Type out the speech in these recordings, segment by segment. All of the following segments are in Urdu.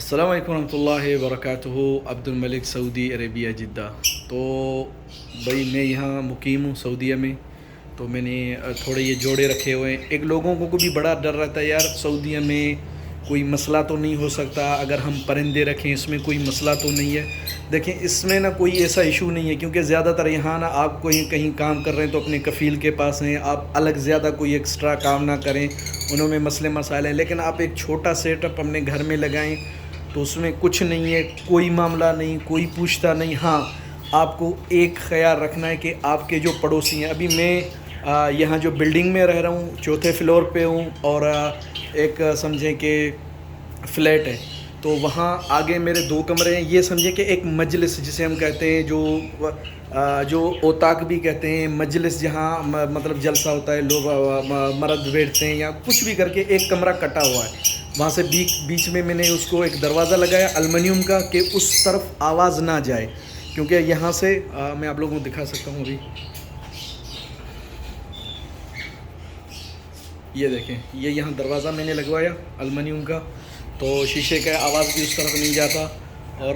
السلام علیکم ورحمۃ اللہ وبرکاتہ۔ عبد الملک، سعودی عربیہ، جدہ۔ تو بھائی میں یہاں مقیم ہوں سعودیہ میں، تو میں نے تھوڑے یہ جوڑے رکھے ہوئے ہیں۔ ایک لوگوں کو بھی بڑا ڈر رہتا ہے یار سعودیہ میں کوئی مسئلہ تو نہیں ہو سکتا اگر ہم پرندے رکھیں، اس میں کوئی مسئلہ تو نہیں ہے۔ دیکھیں اس میں کوئی ایسا ایشو نہیں ہے، کیونکہ زیادہ تر یہاں آپ کوئی کہیں کام کر رہے ہیں تو اپنے کفیل کے پاس ہیں، آپ الگ زیادہ کوئی ایکسٹرا کام نہ کریں، انہوں میں مسئلے مسائل ہیں۔ لیکن آپ ایک چھوٹا سیٹ اپ اپنے گھر میں لگائیں تو اس میں کچھ نہیں ہے، کوئی معاملہ نہیں، کوئی پوچھتا نہیں۔ ہاں آپ کو ایک خیال رکھنا ہے کہ آپ کے جو پڑوسی ہیں، ابھی میں یہاں جو بلڈنگ میں رہ رہا ہوں 4تھے فلور پہ ہوں، اور ایک سمجھیں کہ فلیٹ ہے، تو وہاں آگے میرے 2 کمرے ہیں۔ یہ سمجھیں کہ ایک مجلس جسے ہم کہتے ہیں، جو اوتاق بھی کہتے ہیں، مجلس جہاں مطلب جلسہ ہوتا ہے، لوگ مرد بیٹھتے ہیں یا کچھ بھی کر کے، ایک کمرہ کٹا ہوا ہے وہاں سے بیچ میں نے اس کو ایک دروازہ لگایا المنیوم کا کہ اس طرف آواز نہ جائے، کیونکہ یہاں سے میں آپ لوگوں کو دکھا سکتا ہوں۔ ابھی یہ دیکھیں، یہ یہاں دروازہ میں نے لگوایا المنیوم کا، تو شیشے کا آواز بھی اس طرف نہیں جاتا، اور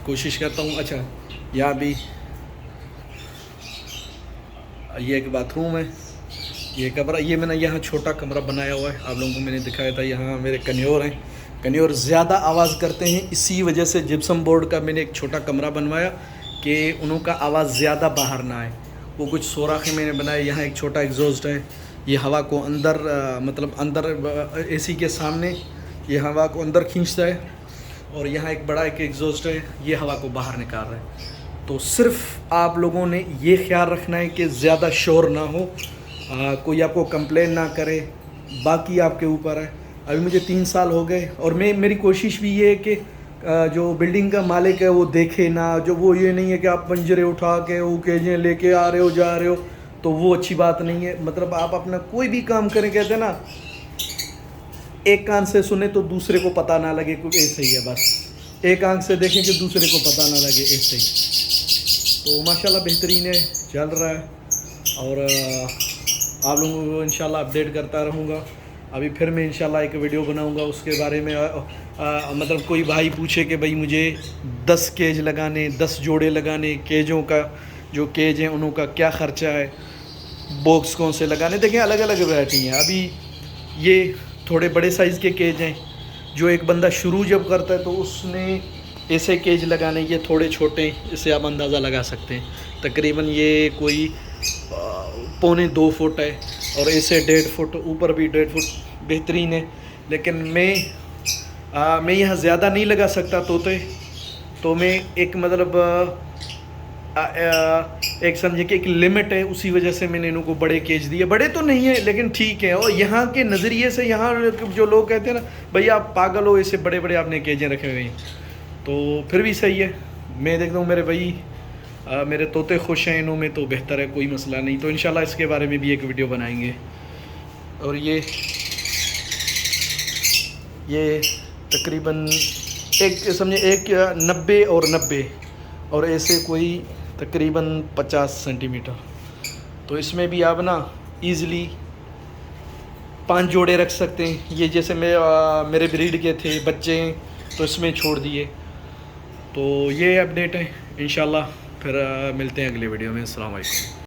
کوشش کرتا ہوں۔ اچھا یہاں بھی یہ ایک باتھ روم ہے، یہ کمرہ، یہ میں نے یہاں چھوٹا کمرہ بنایا ہوا ہے، آپ لوگوں کو میں نے دکھایا تھا۔ یہاں میرے کنیور ہیں، کنیور زیادہ آواز کرتے ہیں، اسی وجہ سے جپسم بورڈ کا میں نے ایک چھوٹا کمرہ بنوایا کہ انہوں کا آواز زیادہ باہر نہ آئے۔ وہ کچھ سوراخیں میں نے بنائے، یہاں ایک چھوٹا ایگزاسٹ ہے، یہ ہوا کو اندر مطلب اندر اے سی کے سامنے یہ ہوا کو اندر کھینچتا ہے، اور یہاں ایک بڑا ایک ایگزاسٹ ہے، یہ ہوا کو باہر نکال رہا ہے۔ تو صرف آپ لوگوں نے یہ خیال رکھنا ہے کہ زیادہ شور نہ ہو، کوئی آپ کو کمپلین نہ کرے، باقی آپ کے اوپر ہے۔ ابھی مجھے 3 سال ہو گئے، اور میری کوشش بھی یہ ہے کہ جو بلڈنگ کا مالک ہے وہ دیکھے نہ، جو وہ یہ نہیں ہے کہ آپ پنجرے اٹھا کے وہ کیجیں لے کے آ رہے ہو جا رہے ہو، تو وہ اچھی بات نہیں ہے۔ مطلب آپ اپنا کوئی بھی کام کریں، کہتے ہیں نا ایک کان سے سنیں تو دوسرے کو پتہ نہ لگے، کیونکہ ایسے ہی ہے، بس ایک آنکھ سے دیکھیں کہ دوسرے کو پتہ نہ لگے، ایسے ہی۔ تو ماشاءاللہ بہترین ہے، چل رہا ہے، اور آپ لوگوں کو انشاءاللہ اپڈیٹ کرتا رہوں گا۔ ابھی پھر میں انشاءاللہ ایک ویڈیو بناؤں گا اس کے بارے میں۔ مطلب کوئی بھائی پوچھے کہ بھائی مجھے 10 کیج لگانے، 10 جوڑے لگانے، کیجوں کا جو کیج ہیں انہوں کا کیا خرچہ ہے، باکس کون سے لگانے، دیکھیں الگ الگ ورائٹی ہیں۔ ابھی یہ تھوڑے بڑے سائز کے کیج ہیں، جو ایک بندہ شروع جب کرتا ہے تو اس نے ایسے کیج لگانے، یہ تھوڑے چھوٹے ہیں، اس سے آپ اندازہ لگا سکتے ہیں۔ تقریباً یہ کوئی 1.25 فٹ ہے، اور ایسے 1.5 فٹ، اوپر بھی 1.5 فٹ بہترین ہے۔ لیکن میں یہاں زیادہ نہیں لگا سکتا طوطے، تو میں ایک مطلب ایک سمجھے کہ ایک لمٹ ہے، اسی وجہ سے میں نے انہوں کو بڑے کیج دیے۔ بڑے تو نہیں ہیں لیکن ٹھیک ہے، اور یہاں کے نظریے سے یہاں جو لوگ کہتے ہیں نا بھئی آپ پاگل ہو، ایسے بڑے بڑے آپ نے کیجیں رکھے ہوئے ہیں، تو پھر بھی صحیح ہے۔ میں دیکھتا ہوں میرے بھائی میرے طوطے خوش ہیں انہوں میں، تو بہتر ہے، کوئی مسئلہ نہیں۔ تو انشاءاللہ اس کے بارے میں بھی ایک ویڈیو بنائیں گے۔ اور یہ تقریباً ایک سمجھے 90 اور 90، اور ایسے کوئی تقریباً 50 سینٹی میٹر، تو اس میں بھی آپ نا ایزلی 5 جوڑے رکھ سکتے ہیں۔ یہ جیسے میرے بریڈ کے تھے بچے ہیں تو اس میں چھوڑ دیے۔ تو یہ اپڈیٹ ہے، انشاءاللہ پھر ملتے ہیں اگلے ویڈیو میں۔ السلام علیکم۔